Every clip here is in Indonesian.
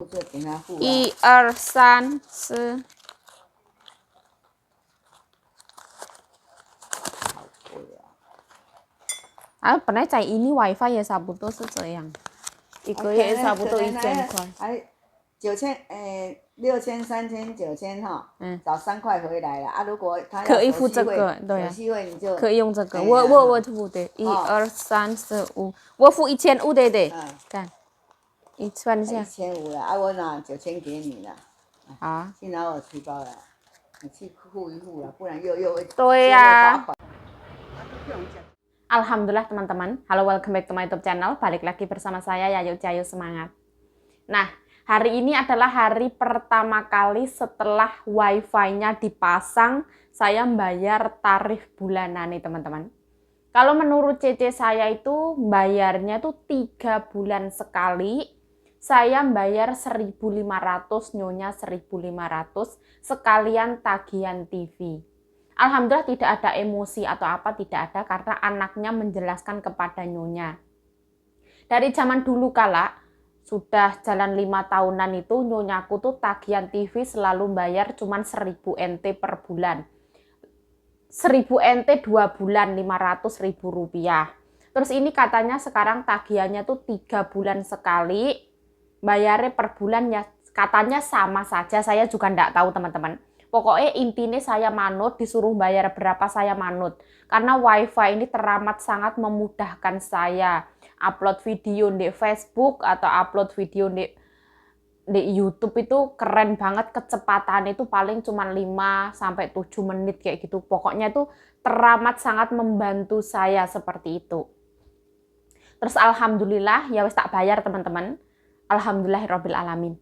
这给他付啊。1、2、3、4。本来在ini WiFi 也差不多是这样，一个月差不多1000块。还9000，6000、3000、9000哈。找3块回来了啊！如果他可以付这个，对啊，手续费你就可以用这个。我付的，1、2、3、4、5，我付1500的，看，你算一下。1500了啊！我拿9000给你了。啊。去拿我提包了，你去付一付了，不然又会。对呀。Alhamdulillah teman-teman, halo welcome back to my YouTube channel, balik lagi bersama saya Yayu Cahayu Semangat. Nah, hari ini adalah hari pertama kali setelah wifi-nya dipasang, saya membayar tarif bulanan nih teman-teman. Kalau menurut CC saya itu bayarnya itu 3 bulan sekali, saya bayar 1.500, nyonya 1.500, sekalian tagihan TV. Alhamdulillah tidak ada emosi atau apa, tidak ada, karena anaknya menjelaskan kepada nyonya. Dari zaman dulu kala, sudah jalan 5 tahunan itu, nyonyaku tuh tagihan TV selalu bayar cuman 1000 NT per bulan. 1000 NT 2 bulan, 500.000 rupiah. Terus ini katanya sekarang tagihannya tuh 3 bulan sekali, bayarnya per bulan ya katanya sama saja, saya juga enggak tahu teman-teman. Pokoknya intinya saya manut, disuruh bayar berapa saya manut. Karena wifi ini teramat sangat memudahkan saya. Upload video di Facebook atau upload video di YouTube itu keren banget, kecepatan itu paling cuma 5-7 menit kayak gitu. Pokoknya itu teramat sangat membantu saya seperti itu. Terus alhamdulillah ya wis tak bayar teman-teman. Alhamdulillahirabbil alamin.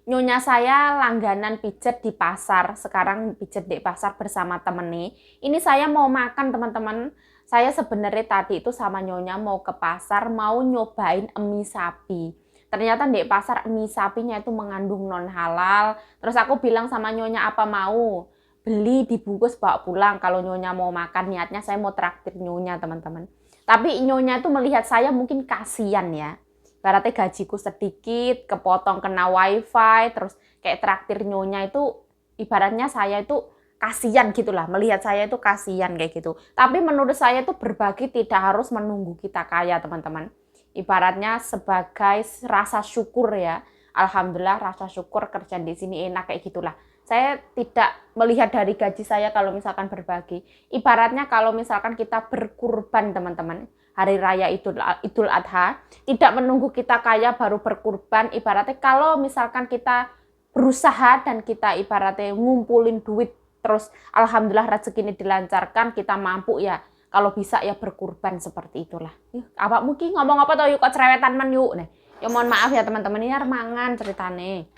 Nyonya saya langganan pijet di pasar, sekarang pijet di pasar bersama temen nih. Ini saya mau makan teman-teman. Saya sebenarnya tadi itu sama nyonya mau ke pasar, mau nyobain mie sapi. Ternyata di pasar mie sapinya itu mengandung non halal. Terus aku bilang sama nyonya apa mau? Beli dibungkus bawa pulang. Kalau nyonya mau makan, niatnya saya mau traktir nyonya teman-teman. Tapi nyonya itu melihat saya mungkin kasihan ya. Berarti gajiku sedikit, kepotong kena wifi, terus kayak traktir nyonya itu ibaratnya saya itu kasihan gitulah, melihat saya itu kasihan kayak gitu. Tapi menurut saya itu berbagi tidak harus menunggu kita kaya teman-teman. Ibaratnya sebagai rasa syukur ya. Alhamdulillah rasa syukur kerja di sini enak kayak gitulah. Saya tidak melihat dari gaji saya kalau misalkan berbagi. Ibaratnya kalau misalkan kita berkurban teman-teman, hari raya Idul Adha, tidak menunggu kita kaya baru berkurban. Ibaratnya kalau misalkan kita berusaha dan kita ibaratnya ngumpulin duit, terus alhamdulillah rezeki ini dilancarkan, kita mampu ya, kalau bisa ya berkurban seperti itulah. Apa mungkin ngomong apa tau yuk kok cerewetan men yuk nih. Ya mohon maaf ya teman-teman, ini mangan ceritane.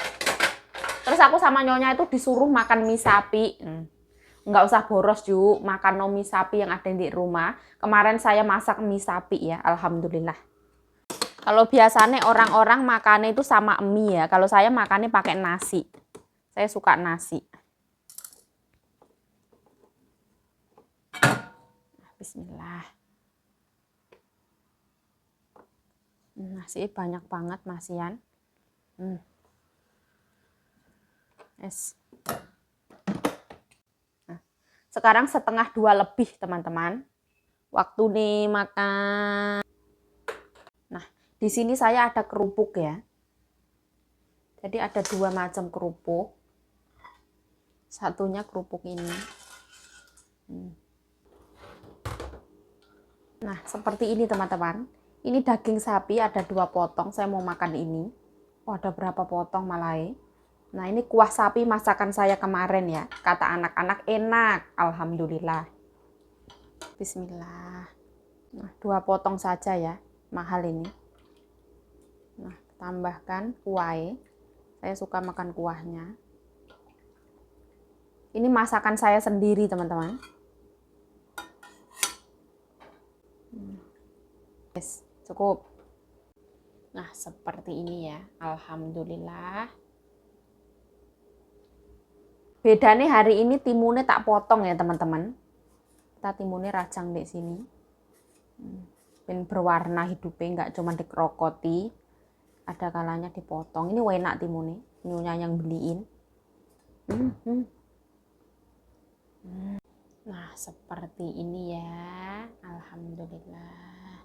Terus aku sama nyonya itu disuruh makan mie sapi. Nggak usah boros yuk, makan mie sapi yang ada di rumah. Kemarin saya masak mie sapi ya, alhamdulillah. Kalau biasanya orang-orang makannya itu sama mie ya, kalau saya makannya pakai nasi. Saya suka nasi. Bismillah. Nasi banyak banget masian. Yes. Sekarang 1:30 lebih teman-teman. Waktu nih makan. Nah, di sini saya ada kerupuk ya. Jadi ada 2 macam kerupuk. Satunya kerupuk ini. Nah, seperti ini teman-teman. Ini daging sapi ada 2 potong. Saya mau makan ini. Oh, ada berapa potong malah. Nah, ini kuah sapi masakan saya kemarin ya. Kata anak-anak enak, alhamdulillah. Bismillah. Nah, 2 potong saja ya, mahal ini. Nah, tambahkan kuah. Saya suka makan kuahnya. Ini masakan saya sendiri, teman-teman. Yes, cukup. Nah, seperti ini ya, alhamdulillah. Bedanya hari ini timunnya tak potong ya, teman-teman. Kita timunnya rajang di sini. Ben berwarna hidupnya, nggak cuma dikerokoti. ada kalanya dipotong. Ini enak timune, nyonya yang beliin. Nah, seperti ini ya. Alhamdulillah.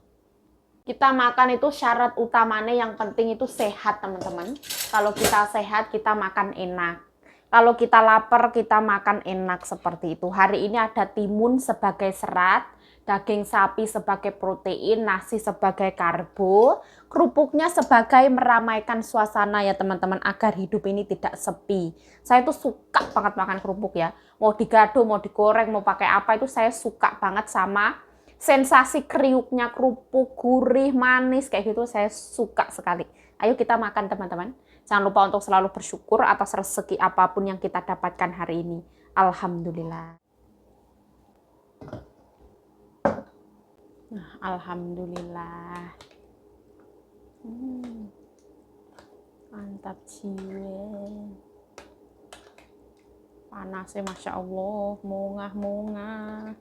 Kita makan itu syarat utamanya yang penting itu sehat, teman-teman. Kalau kita sehat, kita makan enak. Kalau kita lapar, kita makan enak seperti itu. Hari ini ada timun sebagai serat, daging sapi sebagai protein, nasi sebagai karbo, kerupuknya sebagai meramaikan suasana ya teman-teman, agar hidup ini tidak sepi. Saya tuh suka banget makan kerupuk ya. Mau digado, mau digoreng, mau pakai apa itu saya suka banget sama sensasi kriuknya kerupuk, gurih, manis kayak gitu saya suka sekali. Ayo kita makan teman-teman. Jangan lupa untuk selalu bersyukur atas rezeki apapun yang kita dapatkan hari ini. Alhamdulillah. Nah, alhamdulillah. Mantap jiwa. Panasnya Masya Allah, mungah-mungah.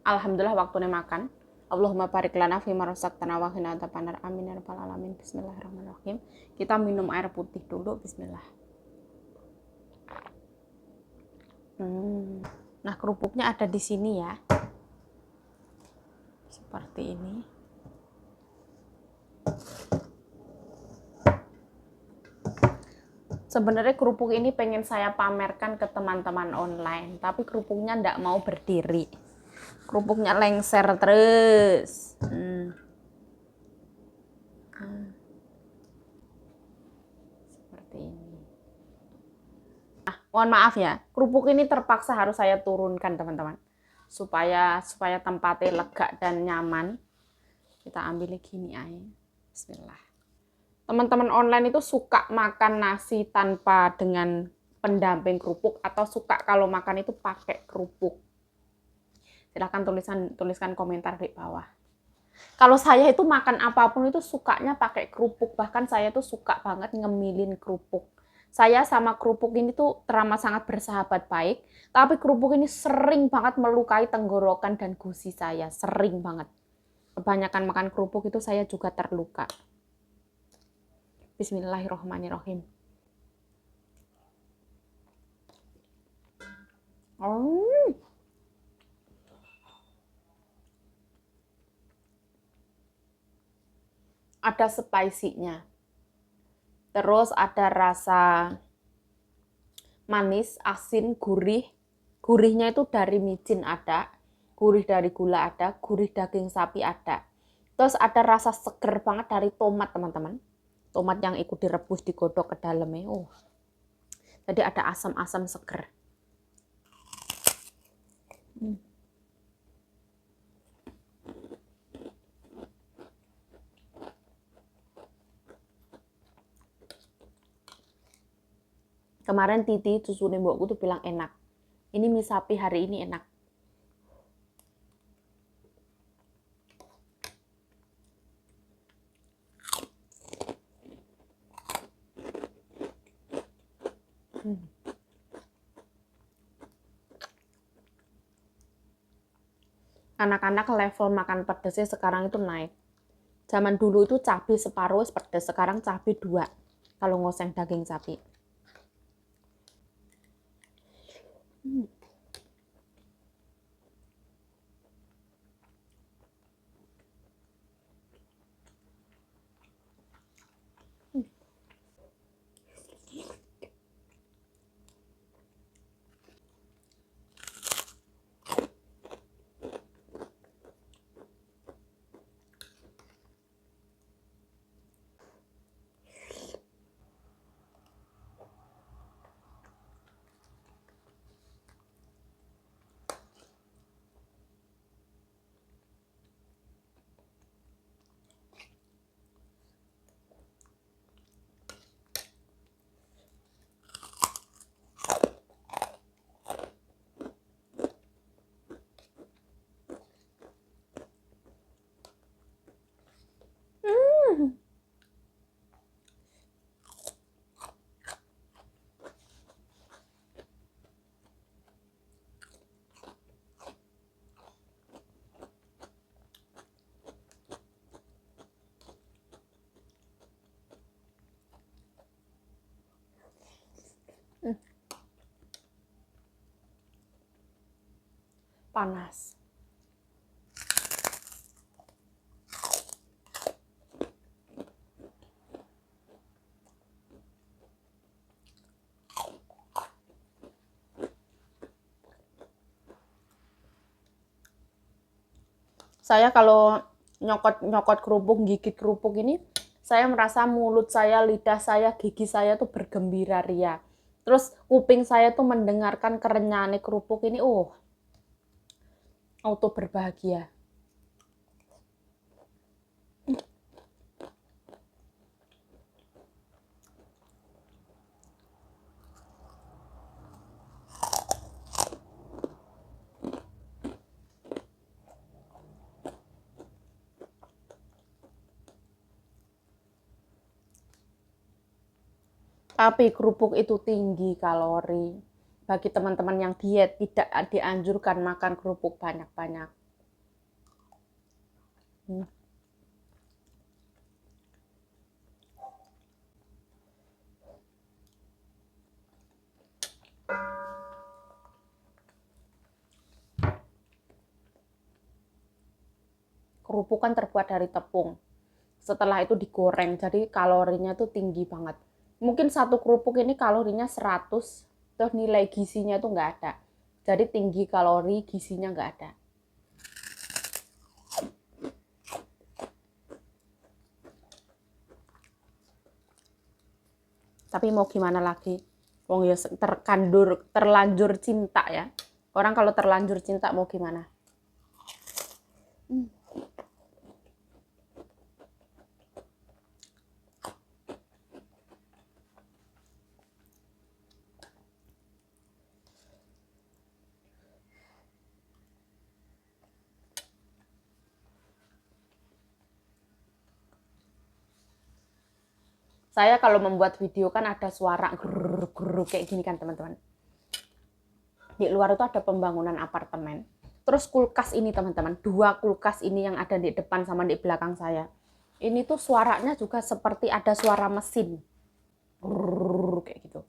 Alhamdulillah waktunya makan. Allahumma barik lana fima razaqtana wa qina adzabannar. Amin ya rabbal alamin. Bismillahirrahmanirrahim. Kita minum air putih dulu. Bismillah. Nah, kerupuknya ada di sini ya. Seperti ini. Sebenarnya kerupuk ini pengen saya pamerkan ke teman-teman online, tapi kerupuknya ndak mau berdiri. Kerupuknya lengser terus. Seperti ini. Mohon maaf ya, kerupuk ini terpaksa harus saya turunkan teman-teman. Supaya tempatnya lega dan nyaman. Kita ambil gini aja. Bismillah. Teman-teman online itu suka makan nasi tanpa dengan pendamping kerupuk atau suka kalau makan itu pakai kerupuk? Silahkan tuliskan komentar di bawah. Kalau saya itu makan apapun itu sukanya pakai kerupuk. Bahkan saya tuh suka banget ngemilin kerupuk. Saya sama kerupuk ini tuh teramat sangat bersahabat baik. Tapi kerupuk ini sering banget melukai tenggorokan dan gusi saya. Sering banget. Kebanyakan makan kerupuk itu saya juga terluka. Bismillahirrahmanirrahim. Ada spicy-nya. Terus ada rasa manis, asin, gurih. Gurihnya itu dari micin ada, gurih dari gula ada, gurih daging sapi ada. Terus ada rasa seger banget dari tomat, teman-teman. Tomat yang ikut direbus, digodok ke dalamnya. Jadi ada asam-asam seger. Kemarin Titi, cucu nembokku tuh bilang enak. Ini mie sapi hari ini enak. Anak-anak level makan pedesnya sekarang itu naik. Zaman dulu itu cabai separuh pedes, sekarang cabai 2 kalau ngoseng daging sapi. panas. Saya kalau nyokot kerupuk, gigit kerupuk ini, saya merasa mulut saya, lidah saya, gigi saya tuh bergembira ria. Terus kuping saya tuh mendengarkan kerenyahan kerupuk ini, auto berbahagia. Tapi kerupuk itu tinggi kalori. Bagi teman-teman yang diet, tidak dianjurkan makan kerupuk banyak-banyak. Kerupuk kan terbuat dari tepung. Setelah itu digoreng, jadi kalorinya tuh tinggi banget. Mungkin satu kerupuk ini kalorinya 100, terus nilai gizinya tuh nggak ada. Jadi tinggi kalori, gizinya nggak ada. Tapi mau gimana lagi? Wong ya terlanjur cinta ya. Orang kalau terlanjur cinta mau gimana? Saya kalau membuat video kan ada suara gerrrr kayak gini kan teman-teman. Di luar itu ada pembangunan apartemen. Terus kulkas ini teman-teman, 2 kulkas ini yang ada di depan sama di belakang saya. Ini tuh suaranya juga seperti ada suara mesin. Gerrrr kayak gitu.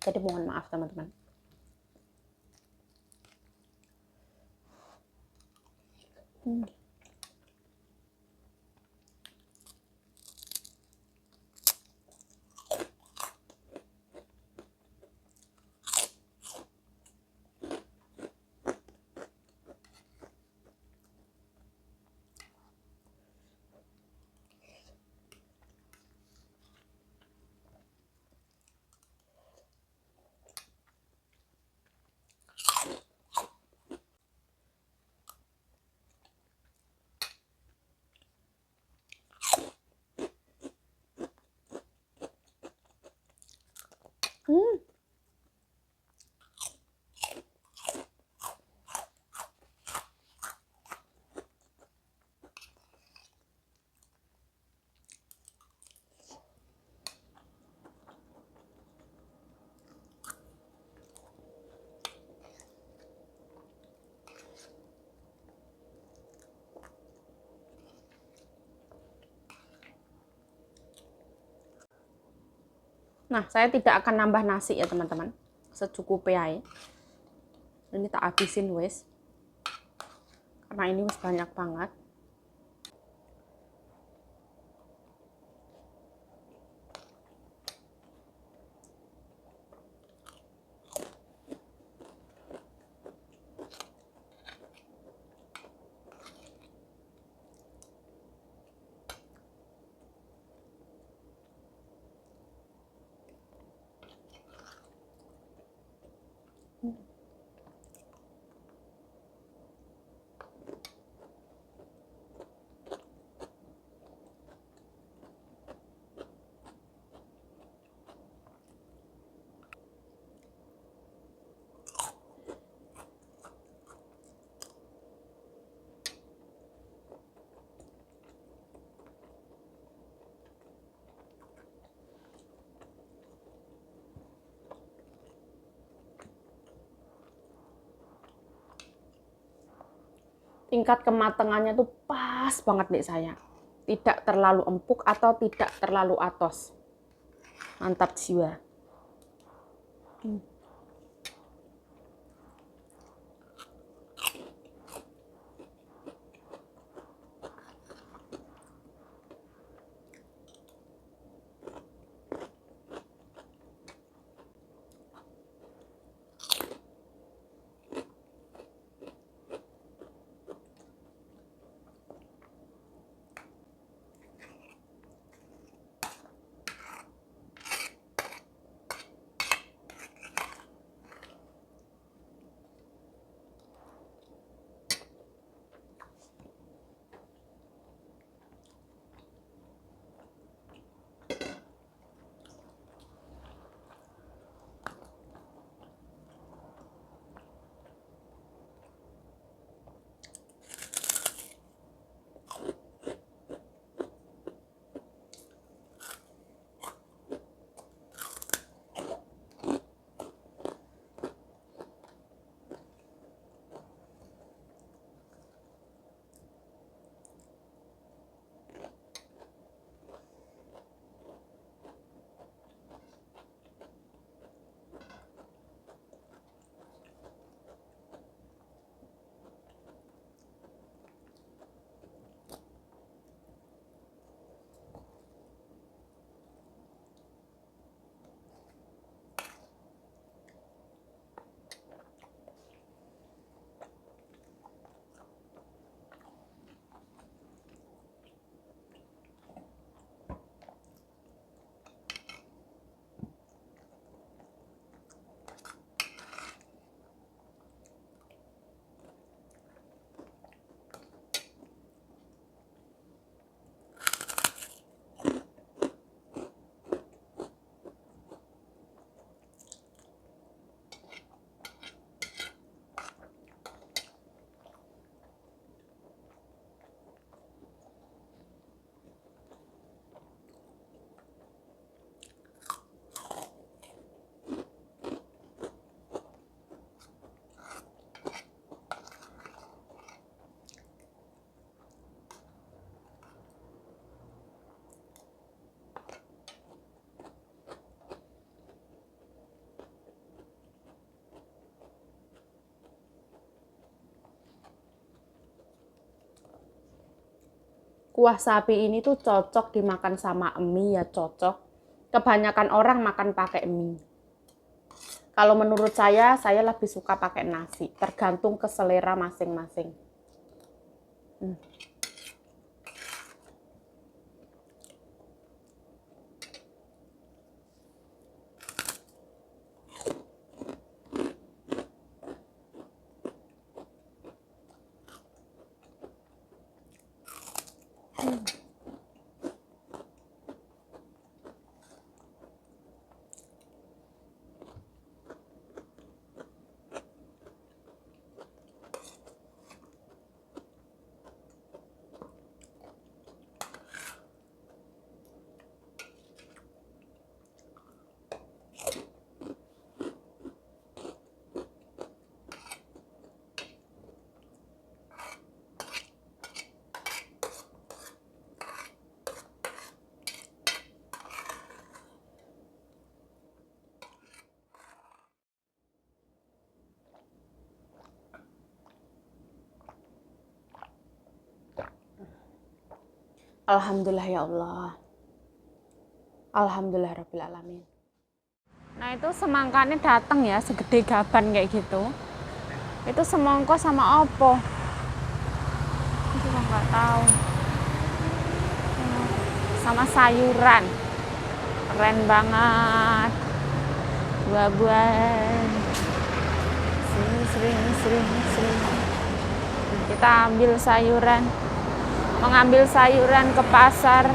Jadi mohon maaf teman-teman. Nah, saya tidak akan nambah nasi ya teman-teman. Secukupnya aja. Ini tak habisin wes. Karena ini wes banyak banget. Tingkat kematangannya tuh pas banget nih saya. tidak terlalu empuk atau tidak terlalu atos. Mantap jiwa. Kuah sapi ini tuh cocok dimakan sama mie ya cocok. Kebanyakan orang makan pakai mie. Kalau menurut saya lebih suka pakai nasi. Tergantung ke selera masing-masing. Alhamdulillah ya Allah. Alhamdulillah rabbil alamin. Nah itu semangkanya datang ya segede gaban kayak gitu. Itu semongko sama opo? Itu nggak tahu. Sama sayuran. Keren banget. Buah-buahan. Sering. Kita ambil sayuran. Mengambil sayuran ke pasar.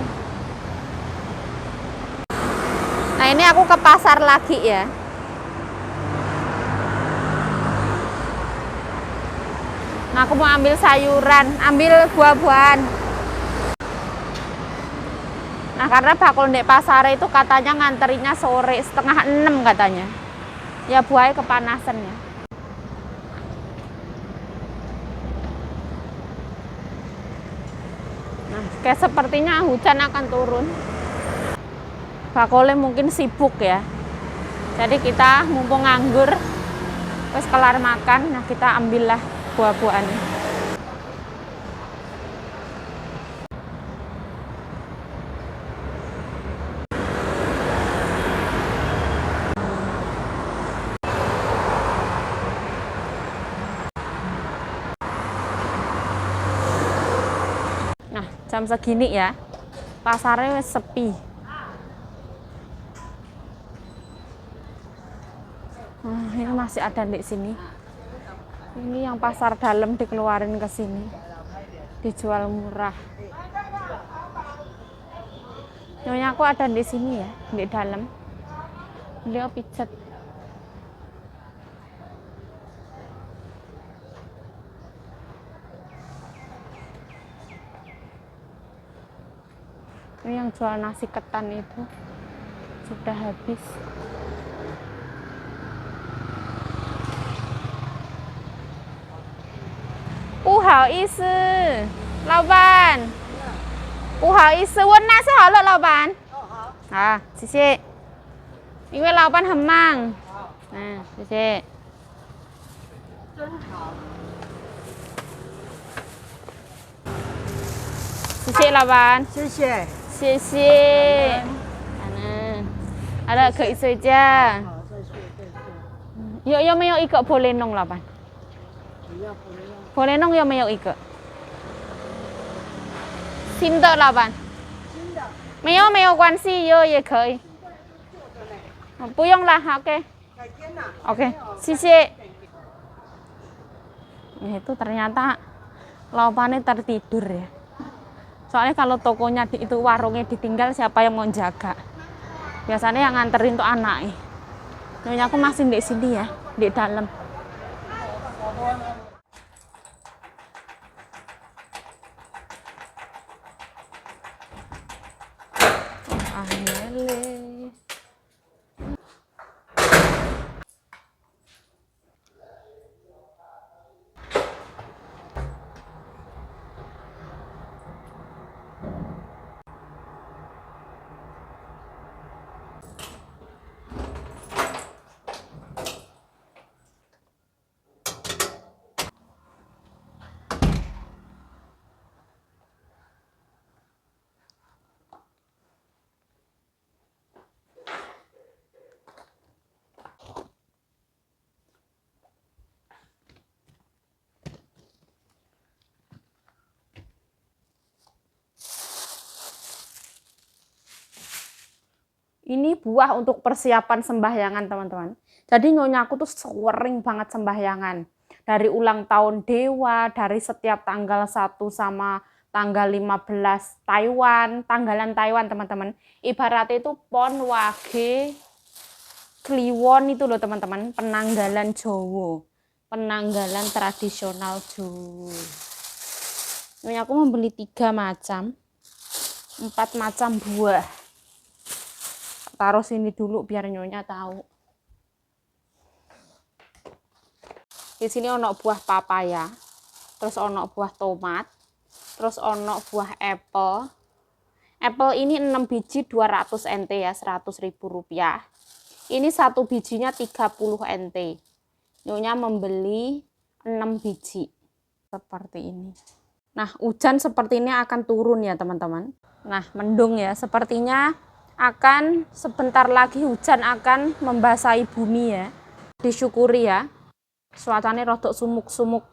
Nah ini aku ke pasar lagi ya. Nah aku mau ambil sayuran, ambil buah-buahan. Nah karena bakul ndek pasar itu katanya nganterinya sore 5:30 katanya. Ya buahnya kepanasan ya. Kayak sepertinya hujan akan turun. Bakole mungkin sibuk ya. Jadi kita mumpung nganggur, terus kelar makan, nah kita ambillah buah-buahannya. Nah, jam segini ya, pasarnya wis sepi. Ini masih ada di sini. Ini yang pasar dalam dikeluarin ke sini, dijual murah. Nyonya aku ada di sini ya, di dalam. Beliau pijat. Ini yang jual nasi ketan itu sudah habis.不好意思，老板。不好意思，问那是好了，老板。好，谢谢。因为老板很忙。谢谢。真好。谢谢老板。谢谢。谢谢。ada ke itu aja. Yo没有一个 boleh nong 老板。boleh nong 有没有一个？新的老板。没有关系，有也可以。不用了 ，OK。OK， 谢谢。Itu ternyata lawannya tertidur ya. Soalnya kalau tokonya itu warungnya ditinggal, siapa yang mau jaga? Biasanya yang nganterin tuh anaknya. Nyonya aku masih di sini ya, di dalam. Ini buah untuk persiapan sembahyangan, teman-teman. Jadi nyonya aku tuh sering banget sembahyangan. Dari ulang tahun dewa, dari setiap tanggal 1 sama tanggal 15 Taiwan, tanggalan Taiwan, teman-teman. Ibaratnya itu Pon Wage Kliwon itu loh, teman-teman. Penanggalan Jawa. Penanggalan tradisional Jawa. Nyonya aku membeli 3 macam, 4 macam buah. Taruh sini dulu biar nyonya tahu. Di sini ono buah papaya, terus ono buah tomat, terus ono buah apple. Apple ini 6 biji 200 NT ya, 100.000 rupiah. Ini 1 bijinya 30 NT. Nyonya membeli 6 biji. Seperti ini. Nah, hujan seperti ini akan turun ya, teman-teman. Nah, mendung ya, sepertinya akan sebentar lagi hujan akan membasahi bumi ya. Disyukuri ya. Cuacanya rodok sumuk-sumuk